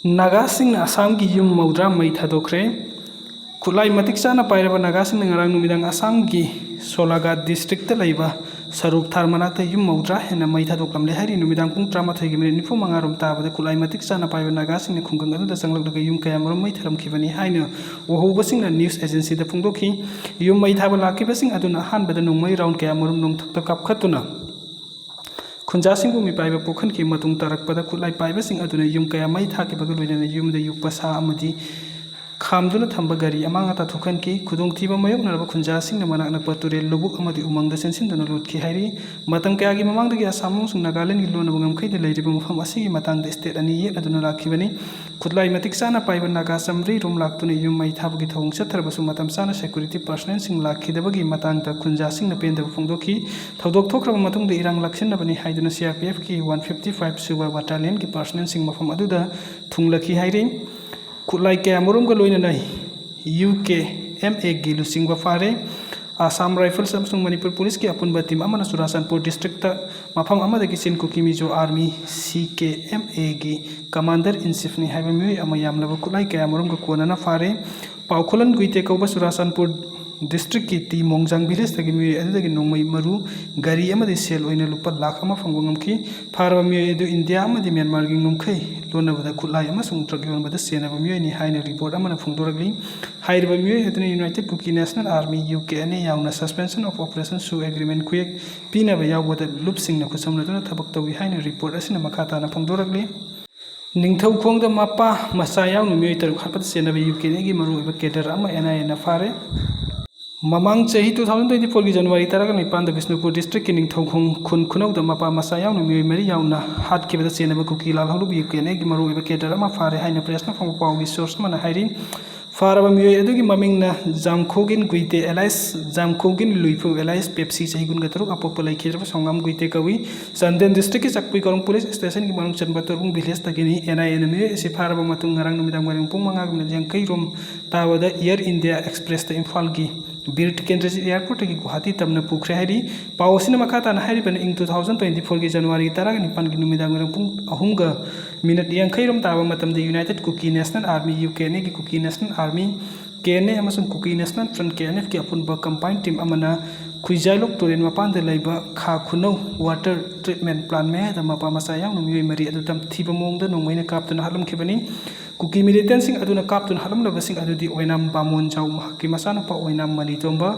नागासिंगना आसाम की युम मौद्रा मई थादोखरे खुलाई मतिक चाना पाइरबा नागासिंगना ngarang numidang Assam की सोलाघाट डिस्ट्रिक्ट लैबा सरुक थार मनाक्ता युम मौद्रा हेना मई थादोखलामले हाइरि numidang pung 13 gi minute 95 ताबदा खुलाई मतिक चाना पाइबा नागासिंगना खुंगंग अदुदा चंगलगलगा युम कयामरम मई थारमखिबनी हाइना वहौबसिंगना न्यूज एजेंसी दा फुंगदोखि युम मई थाबा लाखिबसिंग अदुना हानबदा नोंमई राउंड कयामरम नोंथक्ता कापखतुना खुंजासिंगु मिपाइबा पोखन की मतुंग तरकपदा खुलाई पाइबसिंग अदुना युम कया मई थाकिबगा लोइना युमदा युक्पा सा अमदि खामदुना थंबा गारी अमांग अता थोखन की खुदोंगथिबा मयोगनरबा खुंजासिंगना मनाक नकपा तुरेल लुबुक अमदि उमंगदा सेंसिनदुना लुटखि हाइरि मतंग कयागी ममांगदगी आसाम अमसुंग नागालैंड की लोनबा ngamkhaiदा लैरिबा मफम असिगी मतंगदा स्टेट अनि येट अदुना लाखिबनी खुदलाई मतिक चाना पाइबा नागा समरी रोम लाक्तुना युम मई थाबगी थौंग चथरबसु मतम चाना सिक्युरिटी पर्सनल सिंग लाखिदबगी मतंगदा खुंजासिंगना पेंदबा फुंगदोखि थौदोक थोखरबा मतुंगदा इरांग लाखसिनबनी हाइदुना सीआरपीएफ की 155 सुबा बटालियन की पर्सनल सिंग मफम अदुदा थुंगलखि हाइरि खुलाई कयामरुमगा लोइना यूके एमए गी लुसिंगबा फारे आसाम राइफल्स अमसुंग मणिपुर पुलिस की अपुनबा टीम अमना चुराचंदपुर डिस्ट्रिक्ट मफम अमदगी चिनकुकी मिजो आर्मी सीकेएमए गी कमांडर इन चीफ नि हाइबा मियोय अमा यामलबा खुलाई कयामरुमगा कोनना फारे पाउखोलन गुइते कौबा चुराचंदपुर डिस्ट्रिक्ट की टी मोंगजांग विलेज तगी मियोय अदुदगी नोंमई मरु गारी अमदि सेल ओइना लुपा लाख अमा फंगबा ngamखि फारबा मियोय अदु इंडिया अमदि म्यांमार गी ngamkhai लोनबदा खुलाई अमसुंग ट्रक योनबदा सेनबा मियोय नि हाइना रिपोर्ट अमना फंगदोरगली हाइरबा मियोय अदुना United Kuki National Army UK ने यावना सस्पेंशन ऑफ ऑपरेशन सु एग्रीमेंट खुयेक पीनबा यावबदा लुपसिंगना खुसमनदुना थबक तौई हाइना रिपोर्ट असिना मखाताना फंगदोरगली निंगथौखोंगदा मपा मसा यावनु मियोय तरु खपत सेनबा यूके ने गी मरुइबा केडर अमा एनआईए ना फारे ममांग चाही 2024 की जनवरी 19 बिष्णुपुर डिस्ट्रिक्ट की निंगथौखोंग खुन खुनौदा मपा मसा यावनु मियोय मरी यावना हातखिबदा चेनबा कुकी लालहौलु यूके ने गी मरुइबा केडर अमा फारे हाइना प्रेसना फंगबा पाउगी सोर्स मना हाइरि फारबा मियोय अदुगी ममिंगना Jamkhogin Guite alias Jamkhogin Luiphu alias Pepsi चहीगुन गतरुक अपोप लैखिरबा सोंगाम गुइते कवि चंदेन डिस्ट्रिक्ट की चकपुई करंग पुलिस स्टेशन की मनुंग चनबा तरुंग विलेज तगिनी एनआईए मियोय एसे फारबा मतुंग ngarang numidang waring pung 5 jangkai rom तावदा एयर इंडिया एक्सप्रेस ता इम्फाल की बीर टिकेंद्रजी एयरपोर्ट की गुवाहाटी तमना पुखरे हाइरि पावसिना मखाताना हाइरिबन इन 2024 की जनवरी 19 की नुमिदांग waring pung 3 jangkai rom तावा मतमदे United Kuki National Army UK ने की कुकी नेशनल आर्मी केने अमसुंग कुकी नेशनल फ्रंट केएनएफ की अपुनबा कंबाइन टीम अमना खुइजाइलोक टोरेन मपानदे लैबा खा खुनौ वाटर ट्रीटमेंट प्लान में द मपा मसा यावनु मियोय मरी अदु तम थीबा मोंगदा नोंमैना कापतुना हलमखिबनी कुकी मिलिटेंट सिंग अदुना कापतुना हलमलबसिंग अदुदी ओइनाम बामोन जाउ महकी मसानपा ओइनाम मनितोंबा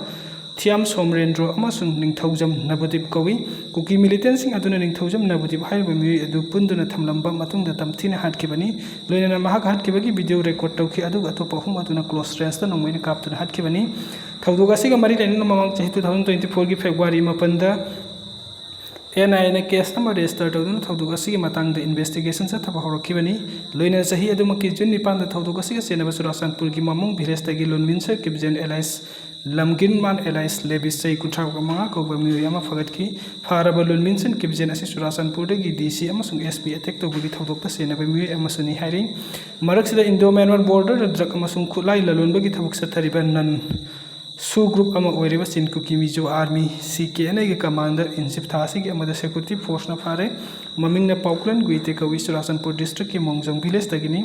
थियाम सोमरेंद्र अमसुंग निंगथौजम नबदीप कवि कुकी मिलिटेंट सिंग अदुना निंगथौजम नबदीप हाइबा मियोय अदु पुंदुना थमलंबा मतुंगदा तमथिना हाटखिबनी लोइना महक हाटखिबगी वीडियो रिकॉर्ड तौखि अदु अतोपा हुम अदुना क्लोज रेंज दा नोंमैना कापतुना हाटखिबनी थौदोक असिगा मरी लेना ममांग चाही 2024 की फेब्रुआरी 9 एनआईए ने केस नंबर रजिस्टर तौदुना थौदोक असिगी मतंगदा इन्वेस्टिगेशन चथबा हौरखिबनी लोइना चाही अदुमकी जुन 9 थौदोक असिगा सेनबा चुराचंदपुर की ममुंग विलेज तगी लोनमिनसर किबजेन एलाइस लमगिन मान एलाइस लेबिस चै 35 कौबा मियोय अमा फगतखि फारबा लोनमिनसन किबजेन असि चुराचंदपुर दगी डीसी अमसुंग एसपी अटैक तौबगी थौदोक सेनबा मियोय अमसुनी हाइरि मरकसिदा इंडो म्यांमार बॉर्डर ड्रग अमसुंग खुलाई ललोनबगी थबक सथरिबा नन सु ग्रुप अमा ओइरिबा चिनकुकी मिजो आर्मी सीकेएनए के कमांडर इन चीफ थासी के अमदा सिक्युरिटी फोर्स न फारे ममिंगना पाउकलन गुइते कवि चुराचंदपुर डिस्ट्रिक्ट की मोंगजंग विलेज तगिनी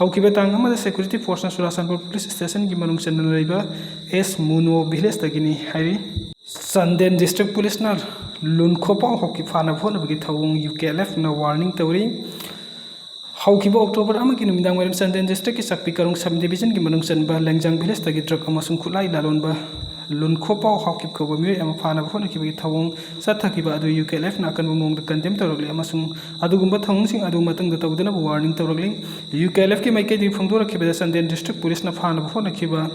हौकिबा तांग अमदा सिक्युरिटी फोर्स न चुराचंदपुर पुलिस स्टेशन की मनुंग चनन लैबा एस मुनो विलेज तगिनी हाइरि चंदेन डिस्ट्रिक्ट पुलिस न लुनखोपाव हौकि फाना फोनबगी थौंग यूकेएलएफ न वार्निंग तौरी हौकिबा अक्टोबर अमकी नुमिदांग वाइरम चंदेन डिस्ट्रिक्ट की चकपी करंग सब डिवीजन की मनुंग चनबा लेंगजांग विलेज तगी ट्रक अमसुंग खुलाई लालोनबा लुनखोपाव हौकिब खौबा मियोय अमा फाना फोनखिबगी थौंग चथखिबा अदु यूकेएलएफ नाकन मोंग कंडेम तौरगले अमसुंग अदुगुंबा थौंगसिंग अदु मतंग तौदना वार्निंग तौरगले यूकेएलएफ की माइके दी फंगदोरखिबा चंदेन डिस्ट्रिक्ट पुलिस न फाना फोनखिबा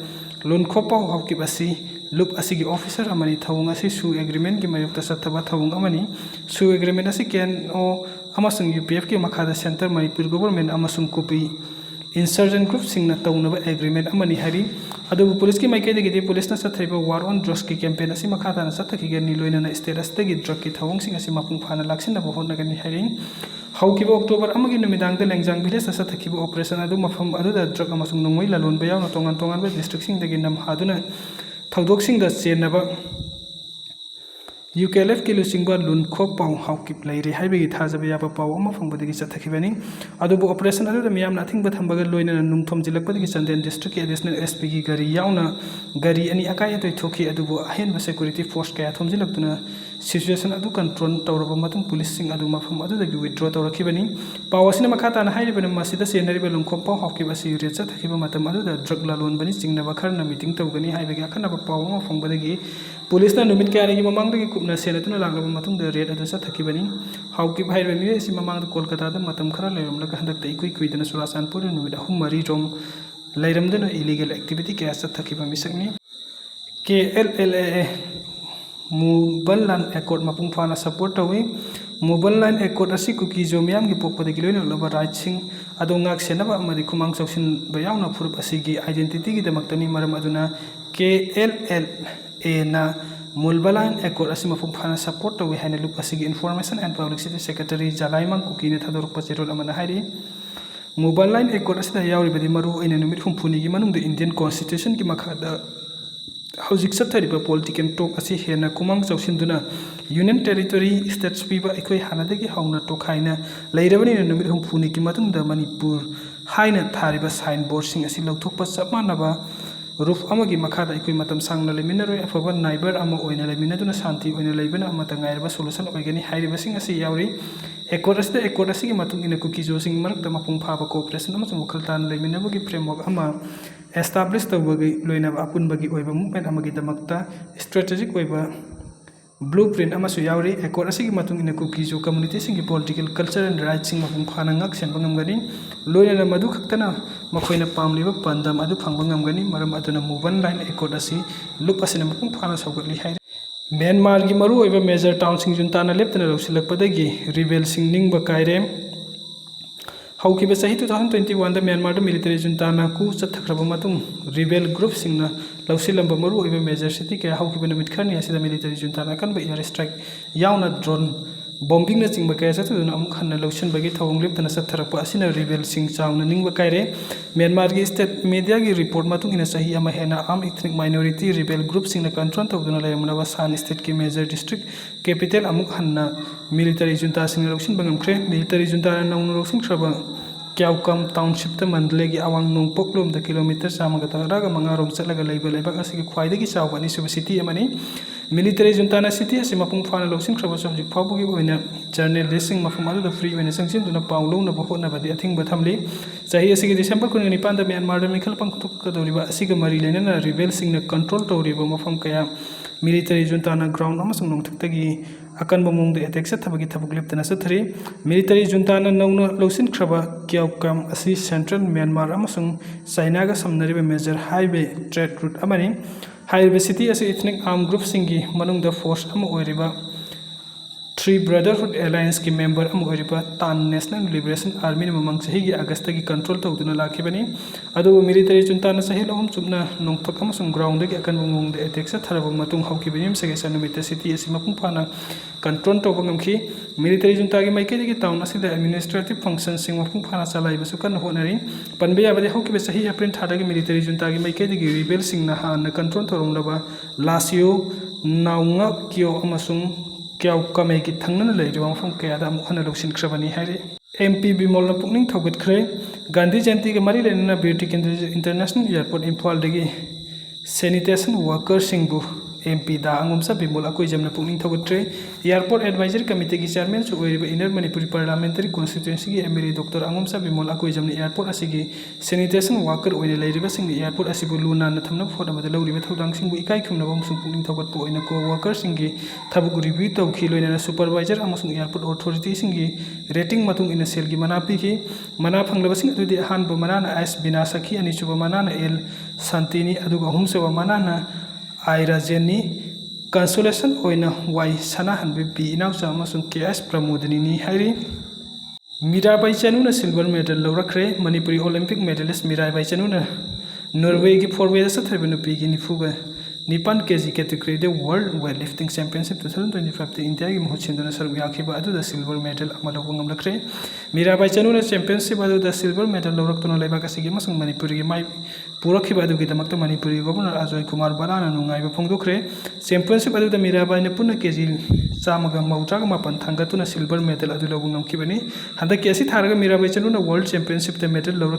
लुनखोपाव हौकिब असि लुप असिगी ऑफिसर अमनी थौंग असि सु एग्रीमेंट की मायक्ता सथबा थौंग अमनी सु एग्रीमेंट असि केन ओ अमसुंग यूपीएफ की मखादा सेंटर मणिपुर गवर्नमेंट अमसुंग कुपी इंसर्जेंट ग्रुप सिंगना तौनबा एग्रीमेंट अमनी हाइरि अदुबु पुलिस की माइकेदगी पुलिस न सथरिबा वार ऑन ड्रग्स की कैंपेन असि मखादाना सथखिगनी लोइना स्टेटस तगी ड्रग की थौंग सिंग असि मपुंग फाना लाक्सिनबा होनगनी हाइरि हौकिबा अक्टोबर अमगी नुमिदांगदा लेंगजांग विलेज सथखिबा ऑपरेशन अदु मफम अदुदा ड्रग अमसुंग नोंमै लालोनबा यावना तोंगान तोंगानबा डिस्ट्रिक्ट सिंगदगी नम हादुना थौदोक सिंगदा चेनबा UKLF की लुचिंग लुन खो पाउ हाउकिप लेरे हाइबेगी थाजब याबा पाउ अमा फंगबदगी चथखिबनी अदुबो ऑपरेशन अदुदा मियाम नाथिंग बथंबगा लोइना नुंगथोम जिलकपदगी चंदेल डिस्ट्रिक्ट के एडिशनल एसपी की गाड़ी याउना गाड़ी अनि अकाय अतोय थोखी अदुबो अहेन सिक्योरिटी फोर्स कया थोमजिलक्तुना सिचुएशन अदु कंट्रोल तौरबा मतुंग पुलिस सिंग अदु मफम अदुदगी विथड्रॉ तौरखिबनी पाउ असिना मखाताना हाइरिबना मसिदा सेनरिबा लुंखोम पाउ हाउकिब असि रेट चथखिबा मतम अदुदा ड्रग लालोनबनी चिंगनबा खरना मीटिंग तौगनी हाइबेगी अखनबा पाउ अमा फंगबदगी पुलिस ना नुमित कयानी ममांगदगी कुपना सेनतुना लागलबा मतुंग रेट अदु चथखिबनी हाउकिब हाइरबा मिवे सि ममांग कोलकाता दा मतम खरा लेरमलगा हंदक इकुइ कुइदना सुरासानपुर नुमित अहुम मरी रोम लेरमदना इलीगल एक्टिविटी कया चथखिबा मिसकनी KLLA Mobile Land Accord mapung fana support tawi Mobile Land Accord asi kuki jo miam gi pokpadagi loina laba rightsing ado ngak senaba amadi khumang chawsin bayawna furup asigi identity gi damaktani maram aduna KLLA na Mobile Land Accord asi mapung fana support tawi haina lup asigi Information and Publicity Secretary Jalaimang kuki ne thadoruk pachirol amana hairi Mobile Land Accord asi da yawri badi maru ina numit humphuni gi manung de Indian Constitution ki makhada Housing Satariba political talk as Hena Kumang Sinduna Union Territory States Piba Equi Hanadegi Hauna Tokaina Lairabani and Numit Puniki Matunda Manipur Haina Tariba signboard sing as Lotopa Samanaba Roof Amagi Makada Equi Matam Sang Liminary of one neighbor Amo Oina Liminaduna Santi when Labana Matanga solution of Agani Hiribasing as Yauri Ecoras the Ecorasi Matung in a cookie using Mark the Mapung Papa Cooperation Amazon Kaltan Liminabagi Premog Ama established the Wagi Loina Apun Bagi Weba movement Amagi the Makta strategic Weba blueprint Amasu Yauri Ecorasi Matung in a cookies or community singing political culture and rights of Panangaks and Bangamgani Loina Madukatana Makoina Palm Liver Panda Madu Pangamgani Maramatuna Moban Line Ecorasi Lupas in a Mapung Panas of Gurli Myanmar की मरु एवं major town सिंह जुनताना लेप्तना लौसिलकपदगी rebel सिंह निंगबा कायरे हौकिबा सही 2021 दा म्यांमार दा मिलिटरी जुनताना कु चथखरबा मतुंग रिबेल ग्रुप सिंगना लौसिलंबा मरु एवं मेजर सिटी के हौकिबा नमित खरनी असिदा मिलिटरी जुनताना कनबा एयर स्ट्राइक यावना ड्रोन बॉम्बिंग चिंब कया चतुना अमुक हन्ना लौसिनबगी थौंग लेप्तना चथरकपा असिना रिबेल सिंह चावना निंगबा कायरे म्यांमार की स्टेट मीडिया की रिपोर्ट मतुंग इना सही अमा हेना arm ethnic minority rebel group सिंगना कंट्रोल तौदुना लेरमनबा सान स्टेट की मेजर डिस्ट्रिक्ट कैपिटल अमुक हन्ना मिलिटरी जुनता सिंगना लौसिनबा ngमख्रे मिलिटरी जुनता नौन लौसिनख्रबा क्याउकम टाउनशिप मंडले की अवांग नोंगपोकलोम द किलोमीटर चामगा तरागा मंगारोम चलगा लेबा लेबा असि ख्वाइदगी चावबनी सुब सिटी अमनी मिलिटरी जुनताना सिटी असि मपुंग फाना लौसिन खरबा सब्जिक फाबुगी ओइना जर्नलिस्टिंग मफम अदु फ्री ओइना संगसिन दुना पाउलो न बहोना बदि अथिंग बथमली सही असि दिसंबर 19 दा म्यांमार दा मिखल पंखतुक कदोरिबा असि ग मरी लेना रिबेल सिंग न कंट्रोल तौरिबा मफम कया मिलिटरी जुनताना ग्राउंड अमसुंग नोंगथक्तगी अकन बमोंग दे अटैक सथबगी थबुक लेप्तना सथरी मिलिटरी जुनताना नौना लौसिन खरबा क्याउकम असि सेंट्रल म्यांमार अमसुंग चाइना गा समनरिबा मेजर हाईवे ट्रेड रूट अमनी हाईवे सिटी असि इथनिक आर्म ग्रुप सिंगी मनुंग द फोर्स अम ओरिबा थ्री ब्रदरहुड एलायंस की मेंबर अम ओरिबा तान नेशनल लिबरेशन आर्मी ने ममंग सही की अगस्त की कंट्रोल तौदुना लाखिबनी अदु मिलिटरी जुनताना सही लहम चुपना नोंगथक अमसुंग ग्राउंड की अकन बमोंग दे अटैक सथरबा मतुंग हौकिबनिम सगे सनुमित सिटी असि मपुंग फाना कंट्रोल तौबा ngमखि मिलिटरी जुनता की माइके की टाउन असि द एडमिनिस्ट्रेटिव फंक्शन सिंग मपुंग फाना चलाइबसु कन होनरी पनबे याबदे हौकिबे सही अप्रैल थादा की मिलिटरी जुनता की माइके की रिबेल सिंग ना हान कंट्रोल तौरमलबा लासियो नाउंगा कियो अमसुंग क्याउ कमे की थंगन लेरिबा मफम कयादा अमुक हन लौसिन खरबनी हाइरे MP बिमोल पुकनिंग थौगतख्रे गांधी जयंती के मरी लेना ब्यूटी इंटरनेशनल एयरपोर्ट इम्फाल दगी सैनिटेशन वर्कर सिंगबु MP दा अंगुमसा बिमोल अकोई जमना पुकनिंग थौगतख्रे एयरपोर्ट एडवाइजरी कमिटी की चेयरमैन सु ओइरिबा इनर मणिपुरी पार्लियामेंटरी कॉन्स्टिट्यूएंसी की MLA डॉक्टर अंगुमसा बिमोल अकोई जमना एयरपोर्ट असिगी सैनिटेशन वर्कर ओइने लेरिबा सिंग एयरपोर्ट असिबु लुना न थमना फोट अमदा लौरिबा थौदांग सिंगबु इकाई खुमनबा अमसुंग पुकनिंग थौगतपु ओइना को वर्कर सिंगी थबुक रिव्यू तौखि लोइना सुपरवाइजर अमसुंग एयरपोर्ट अथॉरिटी सिंगी रेटिंग मतुंग इन सेल की मना पिखि मना फंगलबा सिंग अदुदि अहानबो मनाना एस बिना सखी अनिसुबा मनाना एल शांतिनी अदुगा अहुमसुबा मनाना आइराजेनी कंसोलेशन ओइना वाई सना हनबे बी इनाउचा अमसुंग KS प्रमोदनी हाइरी मीराबाई चनुना सिल्वर मेडल लौरख्रे मणिपुरी ओलंपिक मेडलिस्ट मीराबाई चनुना नॉर्वे की फॉरवेड सथरबे नुपी की निफुगा निपान KG category world weightlifting championship 2025 India की महूत सिंधुना सरुक याखिबा सिल्वर मेडल लौब नमलख्रे मीराबाई चनूना चैंपियनशिप सिल्वर मेडल लौरक्तुना लेबाक असिगी मसंग मणिपुर की माई पुरखिबा मणिपुर गवर्नर अजय कुमार बराना नुंगाइबा फोंदोखरे चैंपियनशिप मीराबाई ने पुनः केजी 134 थांगतुना सिल्वर मेडल लौब नमखिबनी हंदक केसी थारगा मीराबाई चनूना वर्ल्ड चैंपियनशिप मेडल लौरक